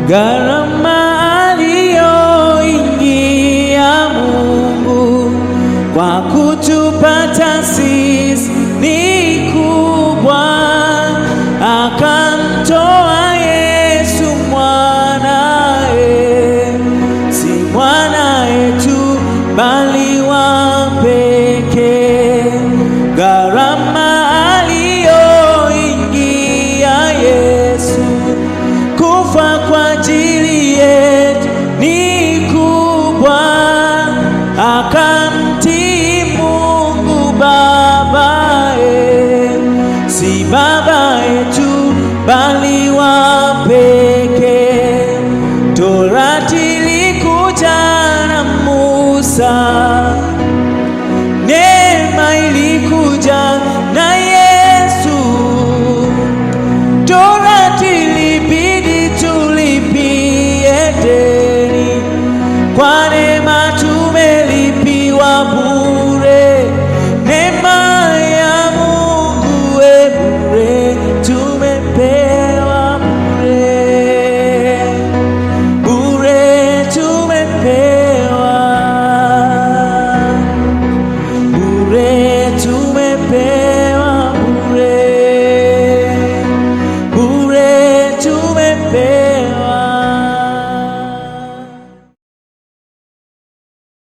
Gharama aliyoingia Mungu kwa kutupata sisi ni kubwa, akamtoa Yesu mwanae, si mwanae tu bali wa pekee. Gharama aliyoingia Yesu kufa kwa ajili yetu ni kubwa, akamtii Mungu Babaye, si baba yetu bali wa pekee. Torati ilikuja na Musa, neema ilikuja na Yesu. Torati ilibidi tulipie deni, kwa